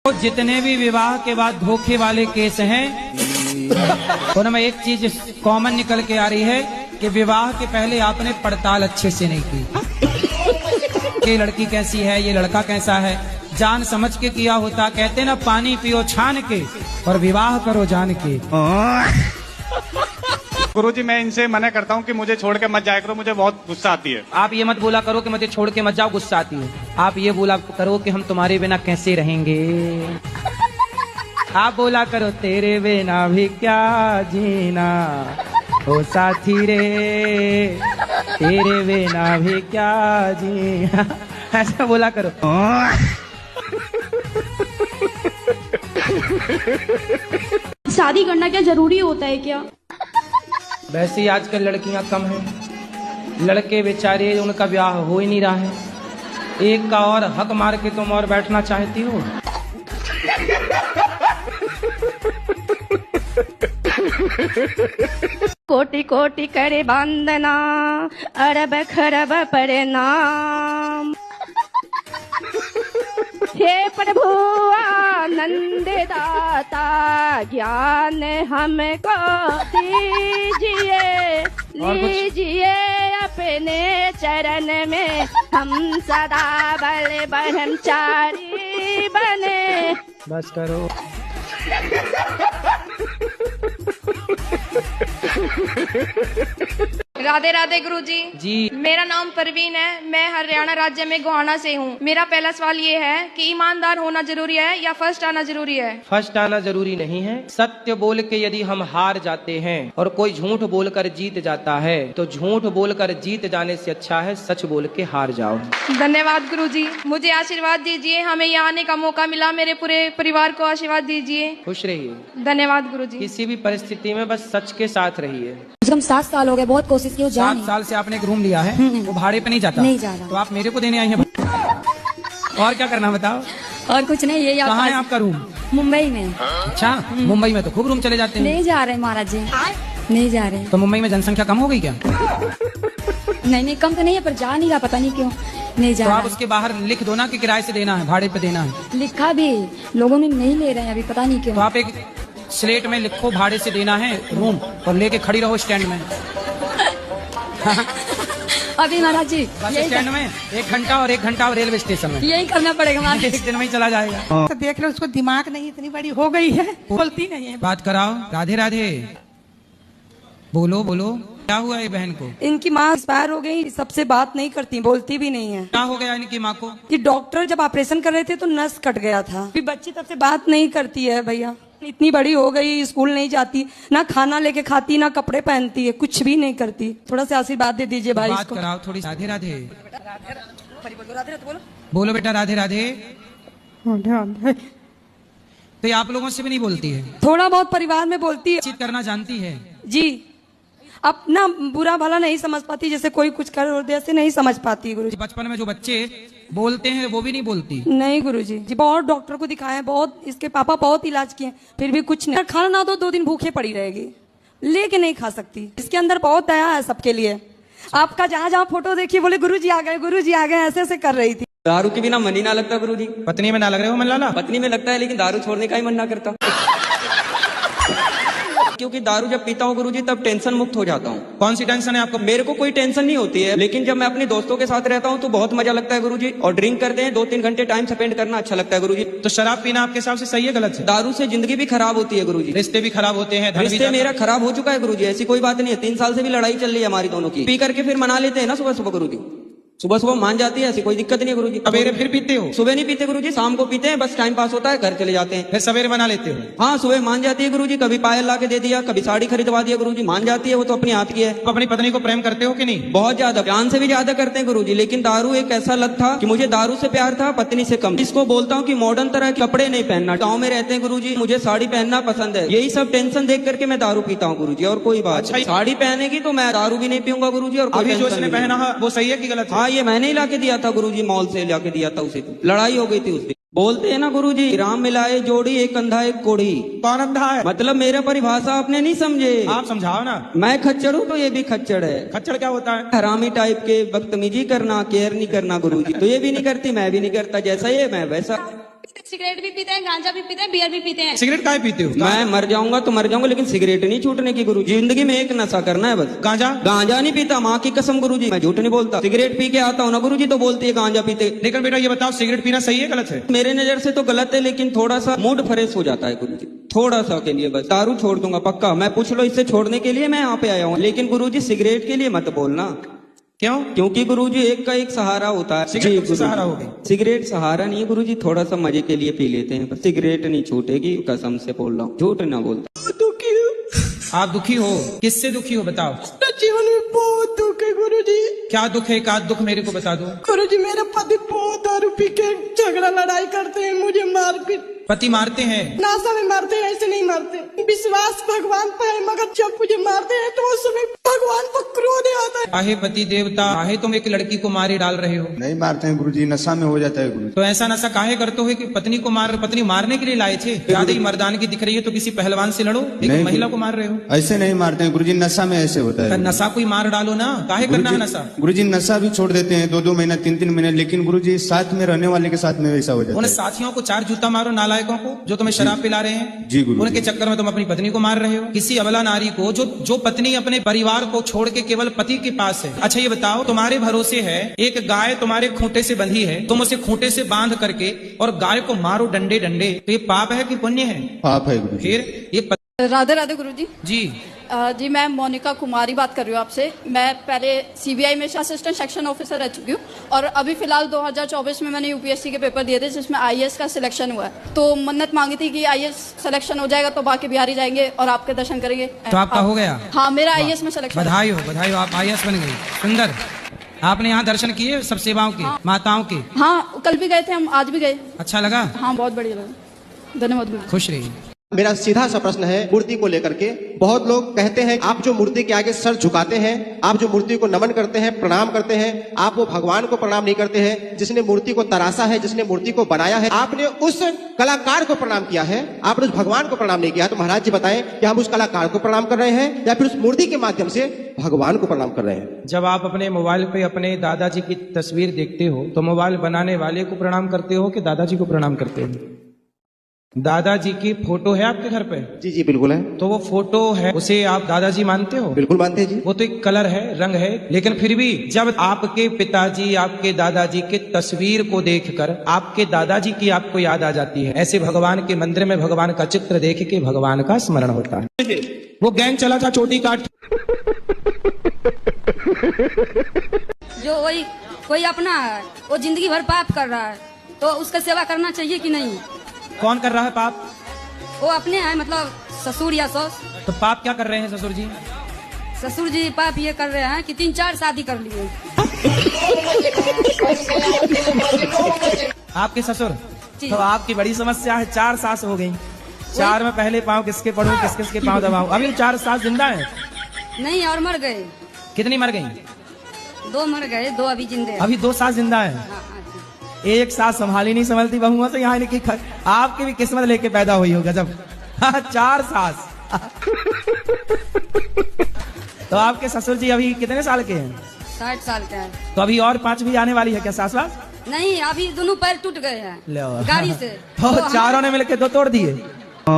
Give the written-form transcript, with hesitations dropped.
तो जितने भी विवाह के बाद धोखे वाले केस हैं उनमें एक चीज कॉमन निकल के आ रही है कि विवाह के पहले आपने पड़ताल अच्छे से नहीं की। ये लड़की कैसी है, ये लड़का कैसा है, जान समझ के किया होता। कहते ना पानी पियो छान के और विवाह करो जान के। गुरुजी मैं इनसे मना करता हूँ कि मुझे छोड़ के मत जाया करो, मुझे बहुत गुस्सा आती है। आप ये मत बोला करो कि मुझे छोड़ के मत जाओ, गुस्सा आती है। आप ये बोला करो कि हम तुम्हारे बिना कैसे रहेंगे। आप बोला करो तेरे बिना भी क्या जीना ओ साथी रे, तेरे बिना भी क्या जीना। ऐसा बोला करो। शादी करना क्या जरूरी होता है क्या? वैसे ही आजकल लड़कियां कम हैं, लड़के बेचारे उनका ब्याह हो ही नहीं रहा है। एक का और हक मार के तुम और बैठना चाहती हो। कोटि कोटि करे वंदना, अरब खरब प्रणाम। हे प्रभु आनंद दाता, ज्ञान हमको दीजिए, लीजिए अपने चरण में, हम सदा बल ब्रह्मचारी बने। बस करो। राधे राधे गुरुजी। जी मेरा नाम परवीन है, मैं हरियाणा राज्य में गोहाना से हूँ। मेरा पहला सवाल ये है कि ईमानदार होना जरूरी है या फर्स्ट आना जरूरी है? फर्स्ट आना जरूरी नहीं है। सत्य बोल के यदि हम हार जाते हैं और कोई झूठ बोलकर जीत जाता है तो झूठ बोलकर जीत जाने से अच्छा है सच बोल के हार जाओ। धन्यवाद गुरुजी, मुझे आशीर्वाद दीजिए। हमें यहाँ आने का मौका मिला, मेरे पूरे परिवार को आशीर्वाद दीजिए। खुश रहिए। धन्यवाद गुरुजी। किसी भी परिस्थिति में बस सच के साथ रहिए। कम से कम 7 साल हो गए, बहुत कोशिश की, 7 साल से आपने एक रूम लिया है, वो भाड़े पे नहीं जाता? नहीं जा रहा। तो आप मेरे को देने आई हैं। और क्या करना बताओ? और कुछ नहीं, ये कहाँ है आपका रूम? मुंबई में। अच्छा, मुंबई में तो खूब रूम चले जाते हैं। नहीं जा रहे महाराज जी, नहीं जा रहे। तो मुंबई में जनसंख्या कम हो गई क्या? नहीं कम तो नहीं है, पर जा नहीं रहा, पता नहीं क्यों नहीं जा तो रहा। आप उसके बाहर लिख दो ना कि किराए से देना है, भाड़े पे देना है। लिखा भी, लोगों ने नहीं ले रहे हैं अभी, पता नहीं क्यों। तो आप एक स्लेट में लिखो भाड़े से देना है रूम और लेके खड़ी रहो स्टैंड में। अभी महाराज जी बस स्टैंड में 1 घंटा और 1 घंटा रेलवे स्टेशन में। यही करना पड़ेगा महाराज। एक दिन में ही चला जाएगा। तो देख लो, उसको दिमाग नहीं, इतनी बड़ी हो गई है, बोलती नहीं है। बात कराओ। राधे राधे। बोलो बोलो, क्या हुआ ये बहन को? इनकी माँ एक्सपायर हो गई, सबसे बात नहीं करती, बोलती भी नहीं है। क्या हो गया इनकी माँ को? कि डॉक्टर जब ऑपरेशन कर रहे थे तो नस कट गया था। फिर बच्ची तब से बात नहीं करती है भैया, इतनी बड़ी हो गई, स्कूल नहीं जाती, ना खाना लेके खाती, ना कपड़े पहनती है, कुछ भी नहीं करती। थोड़ा सा आशीर्वाद दे दीजिए भाई बात इसको। कराओ थोड़ी। राधे राधे बोलो बेटा। राधे राधे। तो ये आप लोगों से भी नहीं बोलती है? थोड़ा बहुत परिवार में बोलती है, बातचीत करना जानती है जी। अपना बुरा भला नहीं समझ पाती, जैसे कोई कुछ कर दे ऐसे नहीं समझ पाती गुरुजी। बचपन में जो बच्चे बोलते हैं वो भी नहीं बोलती? नहीं गुरुजी जी, बहुत डॉक्टर को दिखाया, बहुत इसके पापा बहुत इलाज किए, फिर भी कुछ नहीं। खाना ना दो 2 दिन भूखे पड़ी रहेगी, लेके नहीं खा सकती। इसके अंदर बहुत दया है सबके लिए। आपका जहाँ जहाँ फोटो देखिए बोले गुरुजी आ गए, गुरुजी आ गए, ऐसे ऐसे कर रही थी। दारू के बिना मन ही ना लगता गुरुजी। पत्नी में ना लग रहे हो मन लाला? पत्नी में लगता है, लेकिन दारू छोड़ने का ही मन ना करता। क्योंकि दारू जब पीता हूँ गुरुजी तब टेंशन मुक्त हो जाता हूँ। कौन सी टेंशन है आपको? मेरे को कोई टेंशन नहीं होती है, लेकिन जब मैं अपने दोस्तों के साथ रहता हूँ तो बहुत मजा लगता है गुरुजी। और ड्रिंक करते हैं, 2-3 घंटे टाइम स्पेंड करना अच्छा लगता है गुरुजी। तो शराब पीना आपके हिसाब से सही है गलत है? दारू से जिंदगी भी खराब होती है गुरुजी, रिश्ते भी खराब होते हैं, धन भी रिश्ते मेरा खराब हो चुका है गुरुजी। ऐसी कोई बात नहीं है, 3 साल से भी लड़ाई चल रही है हमारी दोनों की। पी करके फिर मना लेते हैं ना सुबह सुबह गुरुजी, सुबह सुबह मान जाती है, ऐसी कोई दिक्कत नहीं है गुरुजी। सवेरे फिर पीते हो? सुबह नहीं पीते गुरुजी, शाम को पीते हैं, बस टाइम पास होता है, घर चले जाते हैं। फिर सवेरे बना लेते हो? हाँ, सुबह मान जाती है गुरुजी। कभी पायल ला के दे दिया, कभी साड़ी खरीदवा दिया गुरुजी, मान जाती है, वो तो अपनी हाथ की है। तो अपनी पत्नी को प्रेम करते हो कि नहीं? बहुत ज्यादा, जान से भी ज्यादा करते हैं गुरुजी। लेकिन दारू एक ऐसा लत था कि मुझे दारू से प्यार था, पत्नी से कम। इसको बोलता हूँ कि मॉडर्न तरह के कपड़े नहीं पहनना। गाँव में रहते हैं गुरुजी, मुझे साड़ी पहनना पसंद है। यही सब टेंशन देख करके मैं दारू पीता हूँ गुरुजी, और कोई बात। अच्छा, साड़ी पहनेगी तो मैं दारू भी नहीं पीऊंगा गुरुजी। और अभी जो इसने पहना है वो सही है कि गलत है? हाँ, ये मैंने ही ला के दिया था गुरुजी, मॉल से लाके दिया था उसे। लड़ाई हो गई थी उस दिन। बोलते हैं ना गुरुजी, राम मिलाए जोड़ी, एक अंधा एक कोढ़ी। कौन अंधा है? मतलब मेरा परिभाषा आपने नहीं समझे। आप समझाओ ना। मैं खच्चर हूँ तो ये भी खच्चर है। खच्चर क्या होता है? हरामी टाइप के, बदतमीजी करना, केयर नहीं करना गुरुजी। तो ये भी नहीं करती, मैं भी नहीं करता, जैसा ये मैं वैसा। सिगरेट भी पीते हैं, गांजा भी पीते हैं, बियर भी पीते हैं। सिगरेट काहे पीते हो? मैं मर जाऊंगा तो मर जाऊंगा, लेकिन सिगरेट नहीं छूटने की गुरुजी। जिंदगी में एक नशा करना है बस। गांजा? गांजा नहीं पीता, माँ की कसम गुरुजी, मैं झूठ नहीं बोलता। सिगरेट पी के आता हूँ ना गुरुजी, तो बोलती है गांजा पीते। लेकिन बेटा ये बताओ, सिगरेट पीना सही है गलत है? मेरे नजर से तो गलत है, लेकिन थोड़ा सा मूड फ्रेश हो जाता है गुरुजी, थोड़ा सा के लिए बस। दारू छोड़ दूंगा पक्का, मैं पूछ लो इससे छोड़ने के लिए मैं यहाँ पे आया हूँ, लेकिन गुरुजी सिगरेट के लिए मत बोलना। क्यों? क्योंकि गुरुजी एक का एक सहारा होता है। सिगरेट जी, सहारा हो गई? सिगरेट सहारा नहीं है गुरुजी, थोड़ा सा मजे के लिए पी लेते हैं, सिगरेट नहीं छूटेगी, कसम से बोल रहा हूँ, झूठ ना बोलता। दुखी हूँ। आप दुखी हो? किससे दुखी हो बताओ? जीवन में बहुत दुख है गुरुजी। क्या दुख है? एक आध दुख मेरे को बता दो। गुरुजी मेरे पति बहुत दारू पी के झगड़ा लड़ाई करते हैं, मुझे मारपीट। पति मारते हैं? नाशा में मारते हैं, ऐसे नहीं मारते। विश्वास भगवान पर है, मगर जब मुझे मारते हैं तो उस समय भगवान पर क्रोध आता है। आहे पति देवता, आहे तुम एक लड़की को मारे डाल रहे हो? नहीं मारते हैं गुरुजी, नशा में हो जाता है गुरुजी। तो ऐसा नशा काहे करते हो कि पत्नी को पत्नी मारने के लिए लाए थे? ज्यादा ही मर्दान की दिख रही है तो किसी पहलवान से लड़ो, एक महिला को मार रहे हो। ऐसे नहीं मारते हैं गुरुजी, नशा में ऐसे होता है। नशा कोई मार डालो ना, काहे करना है नशा? गुरुजी नशा भी छोड़ देते हैं 2-2 महीना 3-3 महीने, लेकिन गुरुजी साथ में रहने वाले के साथ में वैसा हो जाता उन है। साथियों को 4 जूता मारो, नालायकों को जो तुम्हें शराब पिला रहे हैं। जी गुरुजी। उनके चक्कर में तुम अपनी पत्नी को मार रहे हो। किसी अबला नारी को जो पत्नी अपने परिवार को छोड़ के केवल पति के पास है। अच्छा ये बताओ, तुम्हारे भरोसे है एक गाय तुम्हारे खूंटे से बंधी है, तुम उसे खूंटे से बांध करके और गाय को मारो डंडे डंडे, तो ये पाप है कि पुण्य है? पाप है गुरुजी। फिर ये राधे राधे गुरुजी। जी जी मैं मोनिका कुमारी बात कर रही हूँ आपसे। मैं पहले सीबीआई में असिस्टेंट सेक्शन ऑफिसर रह चुकी हूँ और अभी फिलहाल 2024 में मैंने यूपीएससी के पेपर दिए थे जिसमें आईएएस का सिलेक्शन हुआ है। तो मन्नत मांगी थी कि आईएएस सिलेक्शन हो जाएगा तो बाकी बिहारी जाएंगे और आपके दर्शन करेंगे। तो आपका हो गया? हाँ मेरा आईएएस में सिलेक्शन। बधाई हो, बधाई हो, आप आईएएस बन गई। सुंदर। आपने यहाँ दर्शन किए सब सेवाओं के? हाँ। माताओं के? हाँ कल भी गए थे हम, आज भी गए। अच्छा लगा? हाँ बहुत बढ़िया लगा, धन्यवाद। खुश रहिए। मेरा सीधा सा प्रश्न है मूर्ति को लेकर के। बहुत लोग कहते हैं आप जो मूर्ति के आगे सर झुकाते हैं, आप जो मूर्ति को नमन करते हैं, प्रणाम करते हैं, आप वो भगवान को प्रणाम नहीं करते हैं जिसने मूर्ति को तराशा है, जिसने मूर्ति को बनाया है। आपने उस कलाकार को प्रणाम किया है, आपने उस भगवान को प्रणाम नहीं किया। तो महाराज जी बताएं कि हम उस कलाकार को प्रणाम कर रहे हैं या फिर उस मूर्ति के माध्यम से भगवान को प्रणाम कर रहे हैं? जब आप अपने मोबाइल पे अपने दादाजी की तस्वीर देखते हो तो मोबाइल बनाने वाले को प्रणाम करते हो कि दादाजी को प्रणाम करते हो? दादाजी की फोटो है आपके घर पे? जी जी बिल्कुल है। तो वो फोटो है, उसे आप दादाजी मानते हो? बिल्कुल मानते हैं जी। वो तो एक कलर है, रंग है, लेकिन फिर भी जब आपके पिताजी आपके दादाजी के तस्वीर को देखकर आपके दादाजी की आपको याद आ जाती है। ऐसे भगवान के मंदिर में भगवान का चित्र देख के भगवान का स्मरण होता है। वो गैंग चला था चोटी काट। जो वही कोई अपना है, वो जिंदगी भर पाप कर रहा है, तो उसका सेवा करना चाहिए कि नहीं? कौन कर रहा है पाप? वो अपने हैं, मतलब ससुर या सास। तो पाप क्या कर रहे हैं ससुर जी? ससुर जी पाप ये कर रहे हैं कि 3-4 शादी कर लिए। आपके ससुर? जी। तो आपकी बड़ी समस्या है, 4 सास हो गई। 4 में पहले पाँव किसके पढ़ूं, किस किसके पाँव दबाऊं? अभी 4 सास जिंदा है? नहीं, और मर गए। कितनी मर गई? 2 मर गए, 2 अभी जिंदे हैं। अभी 2 सास जिंदा है। हाँ, हाँ, जी। एक सास संभाली नहीं संभलती बहुओं से, यहाँ की आपकी भी किस्मत लेके पैदा हुई हो। गजब। 4 सास। तो आपके ससुर जी अभी कितने साल के हैं? 60 साल के हैं। तो अभी और 5 भी आने वाली है क्या सास वास? नहीं, अभी दोनों पैर टूट गए हैं गाड़ी से। तो चारों ने मिलके 2 तोड़ दिए।